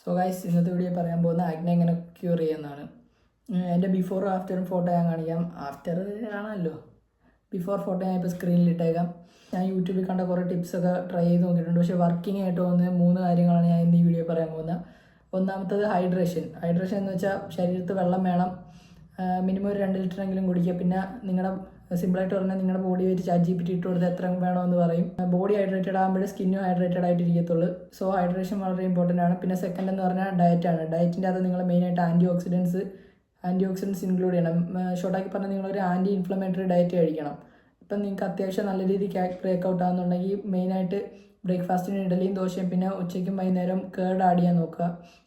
So guys, ഇന്നത്തെ video പറയാൻ പോകുന്ന ആക്നെ എങ്ങനെ ക്യൂർ ചെയ്യുന്നതാണ്. എൻ്റെ ബിഫോറും ആഫ്റ്ററും ഫോട്ടോ ഞാൻ കാണിക്കാം. ആഫ്റ്റർ ആണല്ലോ, ബിഫോർ ഫോട്ടോ ഞാൻ ഇപ്പോൾ സ്ക്രീനിലിട്ടേക്കാം. ഞാൻ യൂട്യൂബിൽ കണ്ട കുറേ ടിപ്സൊക്കെ ട്രൈ ചെയ്ത് നോക്കിയിട്ടുണ്ട്. പക്ഷേ വർക്കിംഗ് ആയിട്ട് വന്ന 3 കാര്യങ്ങളാണ് ഞാൻ ഇന്ന് ഈ വീഡിയോ പറയാൻ പോകുന്നത്. ഒന്നാമത്തത് ഹൈഡ്രേഷൻ എന്ന് വെച്ചാൽ ശരീരത്തിൽ വെള്ളം വേണം. മിനിമം ഒരു 2 ലിറ്ററെങ്കിലും കുടിക്കുക. പിന്നെ നിങ്ങളുടെ സിമ്പിളായിട്ട് പറഞ്ഞാൽ നിങ്ങളുടെ ബോഡി വെച്ച് ChatGPT ഇട്ട് കൊടുത്ത് എത്ര വേണമെന്ന് പറയും. ബോഡി ഹൈഡ്രേറ്റഡ് ആകുമ്പോഴേ സ്കിന്നും ഹൈഡ്രേറ്റഡ് ആയിട്ടിരിക്കത്തുള്ളൂ. സോ ഹൈഡ്രേഷൻ വളരെ ഇമ്പോർട്ടൻ്റ് ആണ്. പിന്നെ സെക്കൻഡ് എന്ന് പറഞ്ഞാൽ ഡയറ്റാണ്. ഡയറ്റിൻ്റെ അത് നിങ്ങൾ മെയിനായിട്ട് ആൻറ്റി ഓക്സിഡൻസ് ഇൻക്ലൂഡ് ചെയ്യണം. ഷോർട്ടാക്കി പറഞ്ഞാൽ നിങ്ങളൊരു ആൻറ്റി ഇൻഫ്ലമേറ്ററി ഡയറ്റ് കഴിക്കണം. ഇപ്പം നിങ്ങൾക്ക് അത്യാവശ്യം നല്ല രീതിക്ക് ബ്രേക്ക് ഔട്ട് ആകുന്നുണ്ടെങ്കിൽ മെയിനായിട്ട് ബ്രേക്ക്ഫാസ്റ്റിന് ഇഡലിയും ദോശയും പിന്നെ ഉച്ചയ്ക്കും വൈകുന്നേരം കേർഡ് ആഡ് ചെയ്യാൻ നോക്കുക.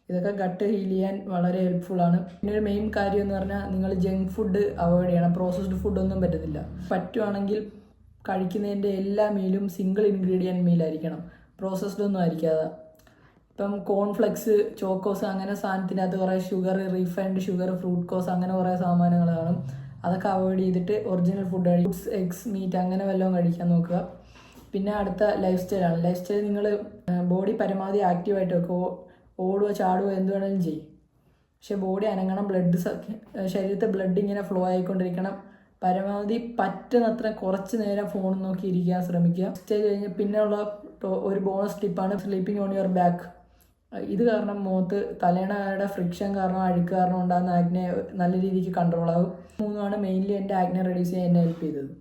ഇതൊക്കെ ഗട്ട് ഹീൽ ചെയ്യാൻ വളരെ ഹെൽപ്ഫുള്ളാണ്. പിന്നെ ഒരു മെയിൻ കാര്യം എന്ന് പറഞ്ഞാൽ നിങ്ങൾ ജങ്ക് ഫുഡ് അവോയ്ഡ് ചെയ്യണം. പ്രോസസ്ഡ് ഫുഡൊന്നും പറ്റത്തില്ല. പറ്റുവാണെങ്കിൽ കഴിക്കുന്നതിൻ്റെ എല്ലാ മീലും സിംഗിൾ ഇൻഗ്രീഡിയൻറ്റ് മീലായിരിക്കണം, പ്രോസസ്ഡ് ഒന്നും ആയിരിക്കാതെ. ഇപ്പം കോൺഫ്ലെക്സ്, ചോക്കോസ് അങ്ങനെ സാധനത്തിനകത്ത് കുറേ ഷുഗർ, റീഫൈൻഡ് ഷുഗർ, ഫ്രൂട്ട്കോസ് അങ്ങനെ കുറേ സാമാനങ്ങൾ കാണും. അതൊക്കെ അവോയ്ഡ് ചെയ്തിട്ട് ഒറിജിനൽ ഫുഡ് കഴിക്കും. ഫ്രൂട്ട്സ്, എഗ്സ്, മീറ്റ് അങ്ങനെ വല്ലതും കഴിക്കാൻ നോക്കുക. പിന്നെ അടുത്ത ലൈഫ് സ്റ്റൈലാണ്. ലൈഫ് സ്റ്റൈൽ നിങ്ങൾ ബോഡി പരമാവധി ആക്റ്റീവായിട്ട് വെക്കുക. ഓടുക, ചാടുക, എന്ത് വേണമെങ്കിലും ചെയ്യും. പക്ഷെ ബോഡി അനങ്ങണം. ശരീരത്തെ ബ്ലഡ് ഇങ്ങനെ ഫ്ലോ ആയിക്കൊണ്ടിരിക്കണം. പരമാവധി പറ്റുന്നത്ര കുറച്ച് നേരം ഫോൺ നോക്കി ഇരിക്കാൻ ശ്രമിക്കുക. സ്റ്റേജ് കഴിഞ്ഞ് പിന്നെയുള്ള ഒരു ബോണസ് ടിപ്പാണ് സ്ലീപ്പിംഗ് ഓൺ യുവർ ബാക്ക്. ഇത് കാരണം മുഖത്ത് തലേണയുടെ ഫ്രിക്ഷൻ കാരണം, അഴുക്ക് കാരണം ഉണ്ടാകുന്ന ആഗ്നെ നല്ല രീതിക്ക് കൺട്രോൾ ആകും. 3 മെയിൻലി എൻ്റെ ആഗ്നെ റെഡ്യൂസ് ചെയ്യാൻ എന്നെ ഹെൽപ്പ് ചെയ്തത്.